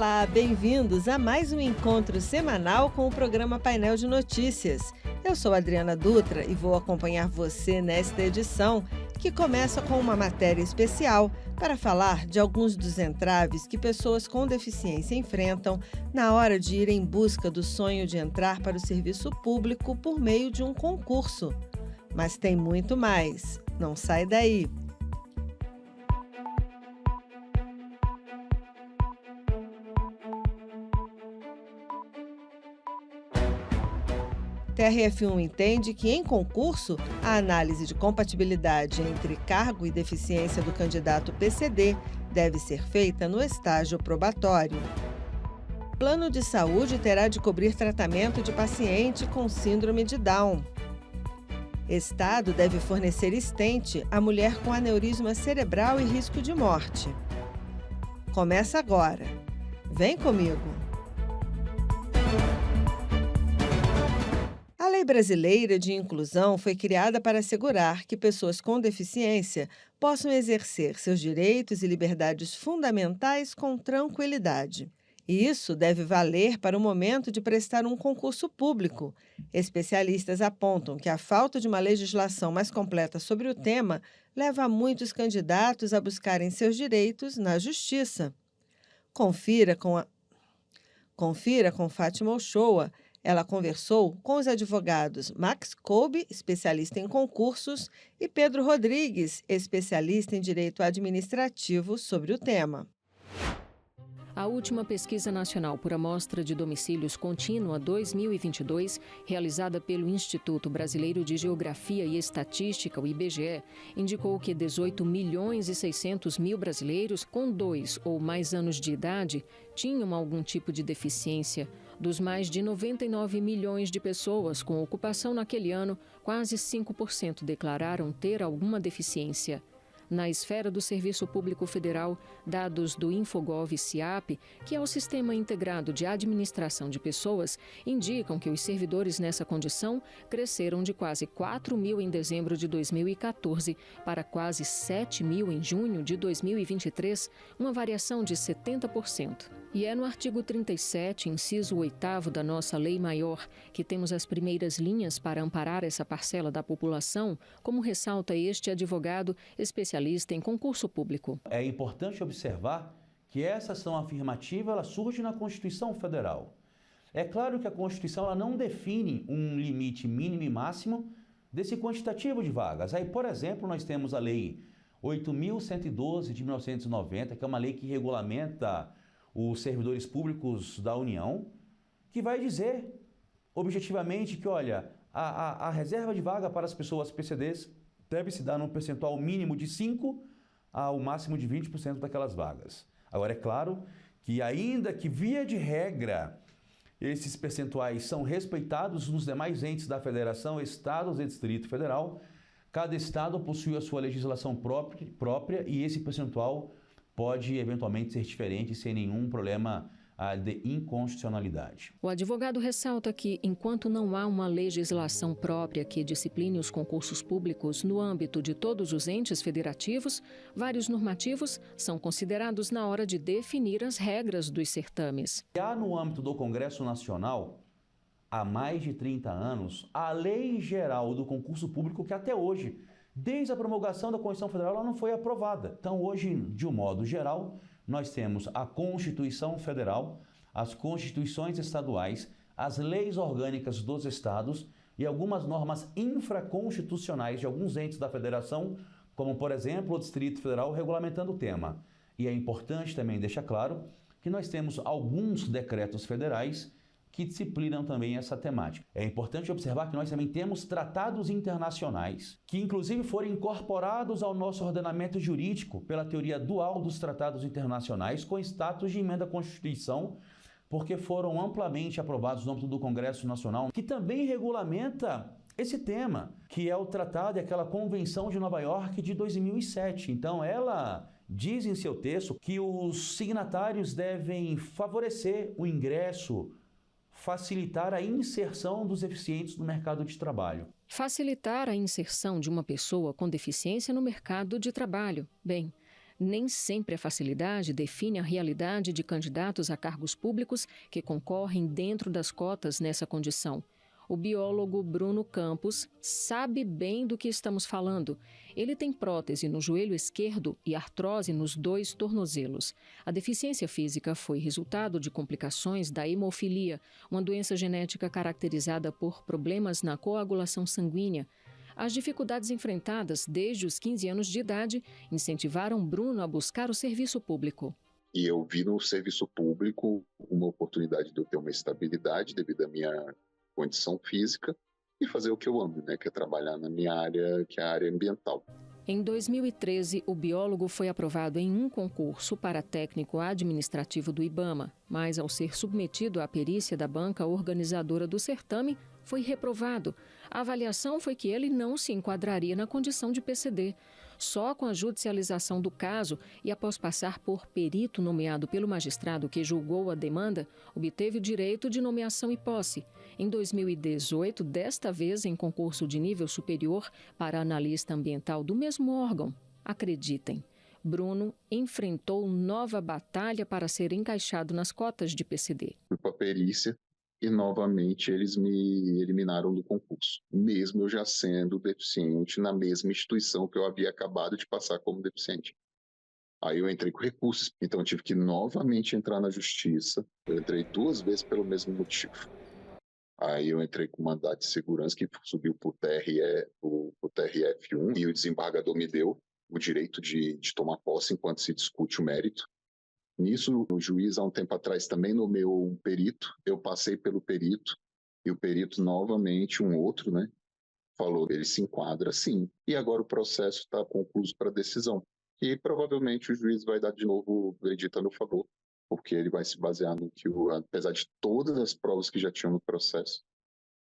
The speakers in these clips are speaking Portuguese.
Olá, bem-vindos a mais um encontro semanal com o programa Painel de Notícias. Eu sou Adriana Dutra e vou acompanhar você nesta edição, que começa com uma matéria especial para falar de alguns dos entraves que pessoas com deficiência enfrentam na hora de ir em busca do sonho de entrar para o serviço público por meio de um concurso. Mas tem muito mais. Não sai daí. TRF1 entende que, em concurso, a análise de compatibilidade entre cargo e deficiência do candidato PCD deve ser feita no estágio probatório. Plano de saúde terá de cobrir tratamento de paciente com síndrome de Down. Estado deve fornecer estente à mulher com aneurisma cerebral e risco de morte. Começa agora. Vem comigo! A Lei Brasileira de Inclusão foi criada para assegurar que pessoas com deficiência possam exercer seus direitos e liberdades fundamentais com tranquilidade. E isso deve valer para o momento de prestar um concurso público. Especialistas apontam que a falta de uma legislação mais completa sobre o tema leva muitos candidatos a buscarem seus direitos na Justiça. Confira com Fátima Ochoa. Ela conversou com os advogados Max Kolbe, especialista em concursos, e Pedro Rodrigues, especialista em direito administrativo, sobre o tema. A última pesquisa nacional por amostra de domicílios contínua 2022, realizada pelo Instituto Brasileiro de Geografia e Estatística, o IBGE, indicou que 18.600.000 brasileiros com 2 ou mais anos de idade tinham algum tipo de deficiência. Dos mais de 99 milhões de pessoas com ocupação naquele ano, quase 5% declararam ter alguma deficiência. Na esfera do Serviço Público Federal, dados do Infogov-SIAP, que é o Sistema Integrado de Administração de Pessoas, indicam que os servidores nessa condição cresceram de quase 4 mil em dezembro de 2014 para quase 7 mil em junho de 2023, uma variação de 70%. E é no artigo 37, inciso 8º da nossa Lei Maior, que temos as primeiras linhas para amparar essa parcela da população, como ressalta este advogado especialista em concurso público. É importante observar que essa ação afirmativa ela surge na Constituição Federal. É claro que a Constituição ela não define um limite mínimo e máximo desse quantitativo de vagas. Aí, por exemplo, nós temos a Lei 8.112 de 1990, que é uma lei que regulamenta os servidores públicos da União, que vai dizer objetivamente que, olha, a reserva de vaga para as pessoas PCDs deve se dar num percentual mínimo de 5% ao máximo de 20% daquelas vagas. Agora, é claro que ainda que, via de regra, esses percentuais são respeitados nos demais entes da Federação, Estados e Distrito Federal, cada estado possui a sua legislação própria e esse percentual pode eventualmente ser diferente sem nenhum problema de inconstitucionalidade. O advogado ressalta que, enquanto não há uma legislação própria que discipline os concursos públicos no âmbito de todos os entes federativos, vários normativos são considerados na hora de definir as regras dos certames. Já no âmbito do Congresso Nacional, há mais de 30 anos, a Lei Geral do Concurso Público, que até hoje, desde a promulgação da Constituição Federal, ela não foi aprovada. Então, hoje, de um modo geral, nós temos a Constituição Federal, as constituições estaduais, as leis orgânicas dos estados e algumas normas infraconstitucionais de alguns entes da federação, como, por exemplo, o Distrito Federal, regulamentando o tema. E é importante também deixar claro que nós temos alguns decretos federais que disciplinam também essa temática. É importante observar que nós também temos tratados internacionais que inclusive foram incorporados ao nosso ordenamento jurídico pela teoria dual dos tratados internacionais com status de emenda à Constituição, porque foram amplamente aprovados no âmbito do Congresso Nacional, que também regulamenta esse tema, que é o tratado e aquela Convenção de Nova York de 2007. Então ela diz em seu texto que os signatários devem favorecer o ingresso, facilitar a inserção dos deficientes no mercado de trabalho. Facilitar a inserção de uma pessoa com deficiência no mercado de trabalho. Bem, Nem sempre a facilidade define a realidade de candidatos a cargos públicos que concorrem dentro das cotas nessa condição. O biólogo Bruno Campos sabe bem do que estamos falando. Ele tem prótese no joelho esquerdo e artrose nos 2 tornozelos. A deficiência física foi resultado de complicações da hemofilia, uma doença genética caracterizada por problemas na coagulação sanguínea. As dificuldades enfrentadas desde os 15 anos de idade incentivaram Bruno a buscar o serviço público. E eu vi no serviço público uma oportunidade de eu ter uma estabilidade devido à minha condição física e fazer o que eu amo, que é trabalhar na minha área, que é a área ambiental. Em 2013, o biólogo foi aprovado em um concurso para técnico administrativo do IBAMA, mas ao ser submetido à perícia da banca organizadora do certame, foi reprovado. A avaliação foi que ele não se enquadraria na condição de PCD. Só com a judicialização do caso e após passar por perito nomeado pelo magistrado que julgou a demanda, obteve o direito de nomeação e posse. Em 2018, desta vez em concurso de nível superior para analista ambiental do mesmo órgão. Acreditem, Bruno enfrentou nova batalha para ser encaixado nas cotas de PCD. Fui para a perícia e novamente eles me eliminaram do concurso, mesmo eu já sendo deficiente na mesma instituição que eu havia acabado de passar como deficiente. Aí eu entrei com recursos, então eu tive que novamente entrar na justiça. Eu entrei 2 vezes pelo mesmo motivo. Aí eu entrei com mandato de segurança que subiu para o TRF1 e o desembargador me deu o direito de tomar posse enquanto se discute o mérito. Nisso, o juiz, há um tempo atrás, também nomeou um perito. Eu passei pelo perito e o perito, novamente, um outro, falou que ele se enquadra sim. E agora o processo está concluído para decisão. E provavelmente o juiz vai dar de novo o veredito a meu favor, porque ele vai se basear no que, apesar de todas as provas que já tinham no processo,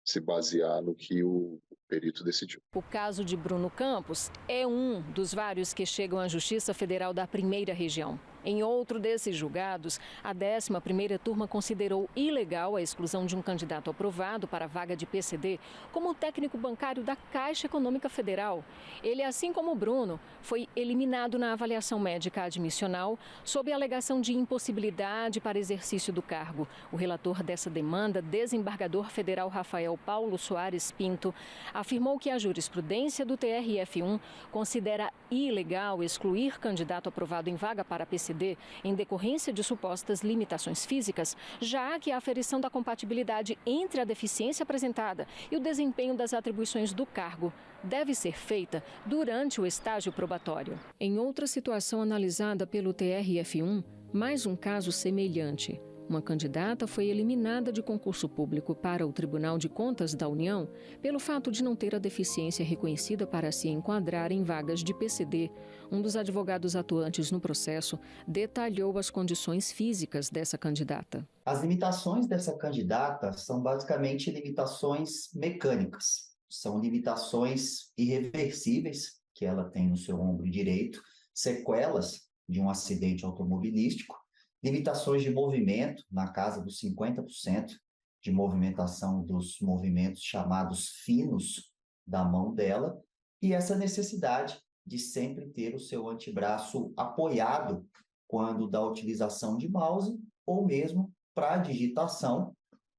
se basear no que o perito decidiu. O caso de Bruno Campos é um dos vários que chegam à Justiça Federal da Primeira Região. Em outro desses julgados, a 11ª turma considerou ilegal a exclusão de um candidato aprovado para a vaga de PCD como técnico bancário da Caixa Econômica Federal. Ele, assim como Bruno, foi eliminado na avaliação médica admissional sob a alegação de impossibilidade para exercício do cargo. O relator dessa demanda, desembargador federal Rafael Paulo Soares Pinto, afirmou que a jurisprudência do TRF1 considera ilegal excluir candidato aprovado em vaga para PCD em decorrência de supostas limitações físicas, já que a aferição da compatibilidade entre a deficiência apresentada e o desempenho das atribuições do cargo deve ser feita durante o estágio probatório. Em outra situação analisada pelo TRF1, mais um caso semelhante. Uma candidata foi eliminada de concurso público para o Tribunal de Contas da União pelo fato de não ter a deficiência reconhecida para se enquadrar em vagas de PCD. Um dos advogados atuantes no processo detalhou as condições físicas dessa candidata. As limitações dessa candidata são basicamente limitações mecânicas. São limitações irreversíveis que ela tem no seu ombro direito, sequelas de um acidente automobilístico, limitações de movimento, na casa dos 50% de movimentação dos movimentos chamados finos da mão dela, e essa necessidade de sempre ter o seu antebraço apoiado quando da utilização de mouse ou mesmo para a digitação,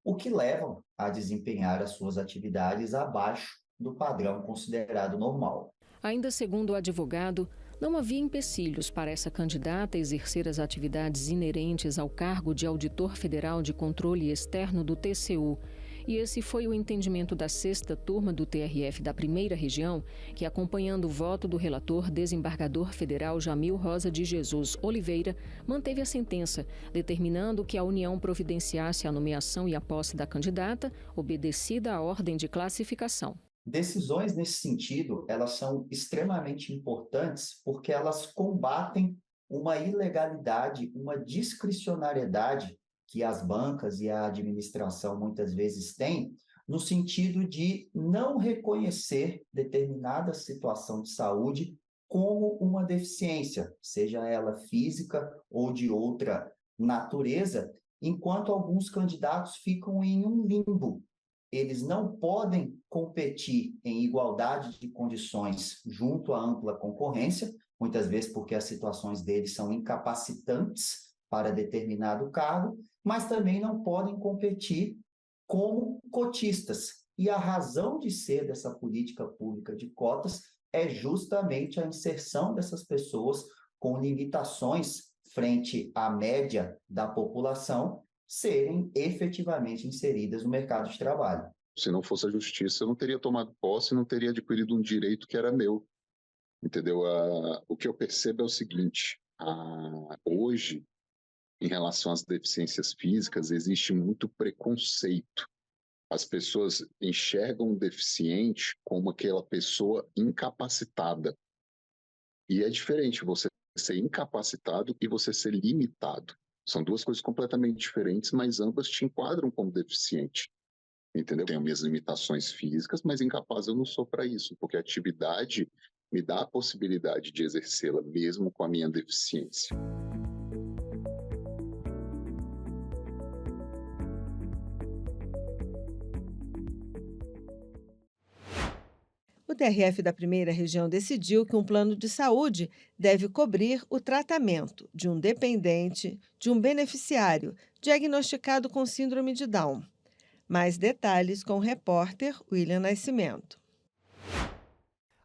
o que leva a desempenhar as suas atividades abaixo do padrão considerado normal. Ainda segundo o advogado, não havia empecilhos para essa candidata exercer as atividades inerentes ao cargo de auditor federal de controle externo do TCU. E esse foi o entendimento da 6ª turma do TRF da Primeira Região, que, acompanhando o voto do relator desembargador federal Jamil Rosa de Jesus Oliveira, manteve a sentença, determinando que a União providenciasse a nomeação e a posse da candidata, obedecida à ordem de classificação. Decisões nesse sentido, elas são extremamente importantes porque elas combatem uma ilegalidade, uma discricionariedade que as bancas e a administração muitas vezes têm, no sentido de não reconhecer determinada situação de saúde como uma deficiência, seja ela física ou de outra natureza, enquanto alguns candidatos ficam em um limbo. Eles não podem competir em igualdade de condições junto à ampla concorrência, muitas vezes porque as situações deles são incapacitantes para determinado cargo, mas também não podem competir como cotistas. E a razão de ser dessa política pública de cotas é justamente a inserção dessas pessoas com limitações frente à média da população serem efetivamente inseridas no mercado de trabalho. Se não fosse a justiça, eu não teria tomado posse, não teria adquirido um direito que era meu, entendeu? O que eu percebo é o seguinte, hoje, em relação às deficiências físicas, existe muito preconceito. As pessoas enxergam o deficiente como aquela pessoa incapacitada. E é diferente você ser incapacitado e você ser limitado. São duas coisas completamente diferentes, mas ambas te enquadram como deficiente. Entendeu? Tenho minhas limitações físicas, mas incapaz eu não sou para isso, porque a atividade me dá a possibilidade de exercê-la mesmo com a minha deficiência. O TRF da Primeira Região decidiu que um plano de saúde deve cobrir o tratamento de um dependente de um beneficiário diagnosticado com síndrome de Down. Mais detalhes com o repórter William Nascimento.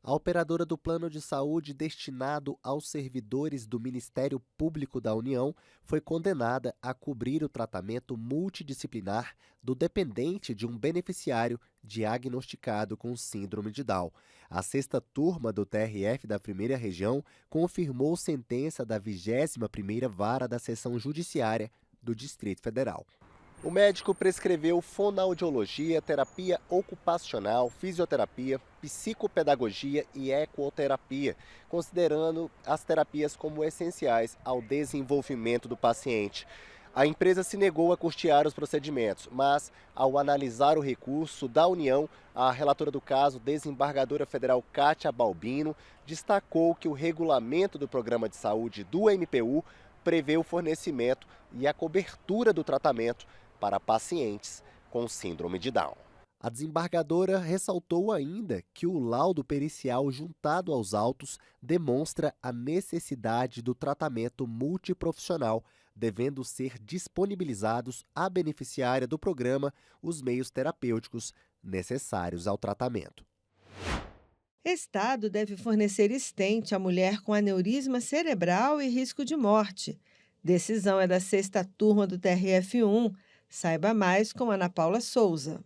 A operadora do plano de saúde destinado aos servidores do Ministério Público da União foi condenada a cobrir o tratamento multidisciplinar do dependente de um beneficiário diagnosticado com síndrome de Down. A 6ª turma do TRF da Primeira Região confirmou sentença da 21ª Vara da Seção Judiciária do Distrito Federal. O médico prescreveu fonoaudiologia, terapia ocupacional, fisioterapia, psicopedagogia e ecoterapia, considerando as terapias como essenciais ao desenvolvimento do paciente. A empresa se negou a custear os procedimentos, mas, ao analisar o recurso da União, a relatora do caso, desembargadora federal Kátia Balbino, destacou que o regulamento do programa de saúde do MPU prevê o fornecimento e a cobertura do tratamento para pacientes com síndrome de Down. A desembargadora ressaltou ainda que o laudo pericial juntado aos autos demonstra a necessidade do tratamento multiprofissional, devendo ser disponibilizados à beneficiária do programa os meios terapêuticos necessários ao tratamento. Estado deve fornecer estente à mulher com aneurisma cerebral e risco de morte. Decisão é da 6ª turma do TRF1. Saiba mais com Ana Paula Souza.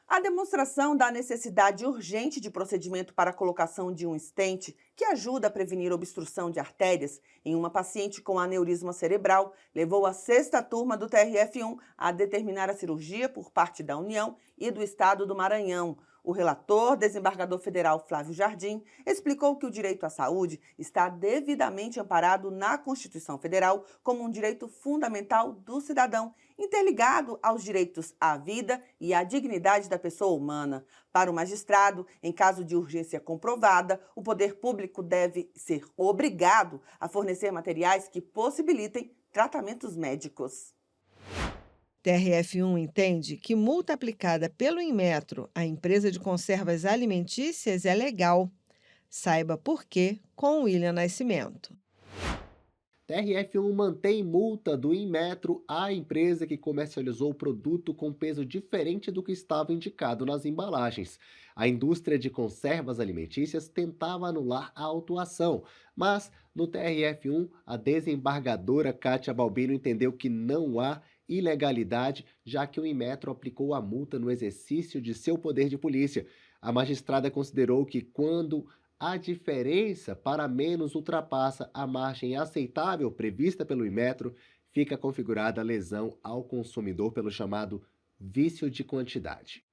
A demonstração da necessidade urgente de procedimento para a colocação de um estente que ajuda a prevenir obstrução de artérias em uma paciente com aneurisma cerebral levou a 6ª turma do TRF1 a determinar a cirurgia por parte da União e do Estado do Maranhão. O relator, desembargador federal Flávio Jardim, explicou que o direito à saúde está devidamente amparado na Constituição Federal como um direito fundamental do cidadão, interligado aos direitos à vida e à dignidade da pessoa humana. Para o magistrado, em caso de urgência comprovada, o poder público deve ser obrigado a fornecer materiais que possibilitem tratamentos médicos. TRF1 entende que multa aplicada pelo Inmetro à empresa de conservas alimentícias é legal. Saiba por quê com William Nascimento. TRF1 mantém multa do Inmetro à empresa que comercializou o produto com peso diferente do que estava indicado nas embalagens. A indústria de conservas alimentícias tentava anular a autuação, mas no TRF1 a desembargadora Kátia Balbino entendeu que não há ilegalidade, já que o Inmetro aplicou a multa no exercício de seu poder de polícia. A magistrada considerou que quando a diferença para menos ultrapassa a margem aceitável prevista pelo Inmetro, fica configurada a lesão ao consumidor pelo chamado vício de quantidade.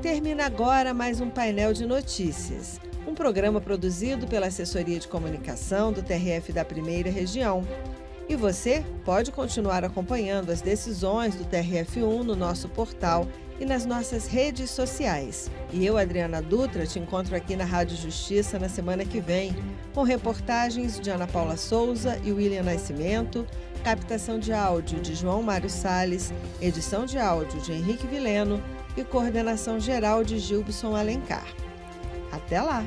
Termina agora mais um painel de notícias. Um programa produzido pela Assessoria de Comunicação do TRF da Primeira Região. E você pode continuar acompanhando as decisões do TRF1 no nosso portal e nas nossas redes sociais. E eu, Adriana Dutra, te encontro aqui na Rádio Justiça na semana que vem, com reportagens de Ana Paula Souza e William Nascimento, captação de áudio de João Mário Salles, edição de áudio de Henrique Vileno e coordenação geral de Gilbson Alencar. Até lá!